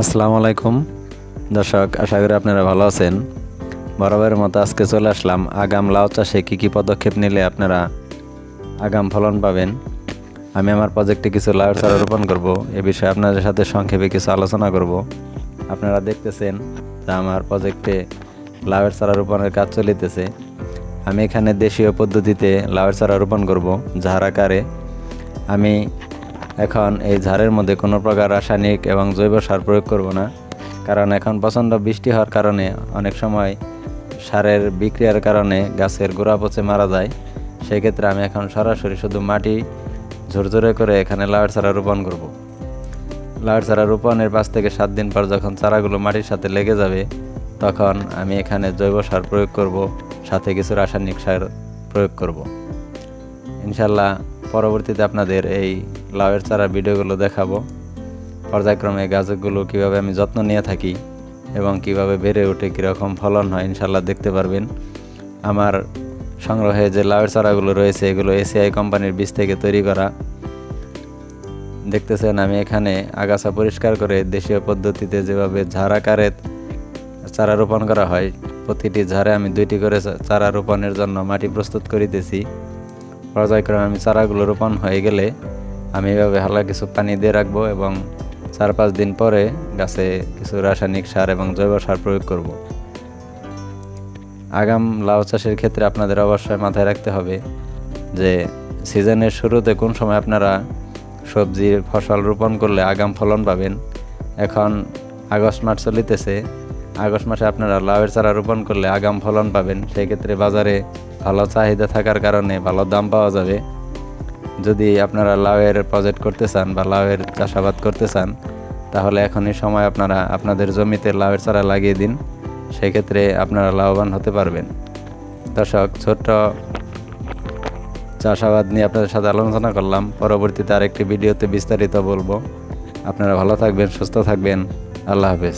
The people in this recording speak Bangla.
আসসালামু আলাইকুম দর্শক, আশা করি আপনারা ভালো আছেন। বরাবরের মতো আজকে চলে আসলাম আগাম লাউ চাষে কী কী পদক্ষেপ নিলে আপনারা আগাম ফলন পাবেন। আমি আমার প্রজেক্টে কিছু লাউয়ের চারা রোপণ করব, এ বিষয়ে আপনাদের সাথে সংক্ষেপে কিছু আলোচনা করব। আপনারা দেখতেছেন যে আমার প্রজেক্টে লাউয়ের চারা রোপণের কাজ চলিতেছে। আমি এখানে দেশীয় পদ্ধতিতে লাউয়ের চারা রোপণ করব, ঝাড় আকারে। আমি এখন এই ঝাড়ের মধ্যে কোনো প্রকার রাসায়নিক এবং জৈব সার প্রয়োগ করব না, কারণ এখন প্রচণ্ড বৃষ্টি হওয়ার কারণে অনেক সময় সারের বিক্রিয়ার কারণে গাছের গোড়া পচে মারা যায়। সেক্ষেত্রে আমি এখন সরাসরি শুধু মাটি ঝরঝরে করে এখানে লাউয়ের চারা রোপণ করব। লাউয়ের চারা রোপণের 5 থেকে 7 দিন পর যখন চারাগুলো মাটির সাথে লেগে যাবে, তখন আমি এখানে জৈব সার প্রয়োগ করব, সাথে কিছু রাসায়নিক সার প্রয়োগ করব। ইনশাল্লাহ পরবর্তীতে আপনাদের এই লাউয়ের চারা ভিডিওগুলো দেখাবো। পর্যায়ক্রমে গাছগুলো কীভাবে আমি যত্ন নিয়ে থাকি এবং কিভাবে বেড়ে ওঠে, কীরকম ফলন হয় ইনশাল্লাহ দেখতে পারবেন। আমার সংগ্রহে যে লাউয়ের চারাগুলো রয়েছে এগুলো এসিআই কোম্পানির বীজ থেকে তৈরি করা। দেখতেছেন আমি এখানে আগাছা পরিষ্কার করে দেশীয় পদ্ধতিতে যেভাবে ঝাড় আকারে চারা রোপণ করা হয়, প্রতিটি ঝাড়ে আমি 2টি করে চারা রোপণের জন্য মাটি প্রস্তুত করিতেছি। পর্যায়ক্রমে আমি চারাগুলো রোপণ হয়ে গেলে আমি এভাবে হালকা কিছু পানি দিয়ে রাখবো এবং 4-5 দিন পরে গাছে কিছু রাসায়নিক সার এবং জৈব সার প্রয়োগ করব। আগাম লাউ চাষের ক্ষেত্রে আপনাদের অবশ্যই মাথায় রাখতে হবে যে সিজনের শুরুতে কোন সময় আপনারা সবজির ফসল রোপণ করলে আগাম ফলন পাবেন। এখন আগস্ট মাস চলিতেছে, আগস্ট মাসে আপনারা লাউয়ের চারা রোপণ করলে আগাম ফলন পাবেন। সেই ক্ষেত্রে বাজারে ভালো চাহিদা থাকার কারণে ভালো দাম পাওয়া যাবে। যদি আপনারা লাউয়ের প্রজেক্ট করতে চান বা লাউয়ের চাষাবাদ করতে চান, তাহলে এখনই সময় আপনারা আপনাদের জমিতে লাউয়ের চারা লাগিয়ে দিন, সেক্ষেত্রে আপনারা লাভবান হতে পারবেন। দর্শক, ছোট্ট চাষাবাদ নিয়ে আপনাদের সাথে আলোচনা করলাম। পরবর্তীতে আরেকটি ভিডিওতে বিস্তারিত বলবো। আপনারা ভালো থাকবেন, সুস্থ থাকবেন। আল্লাহ হাফেজ।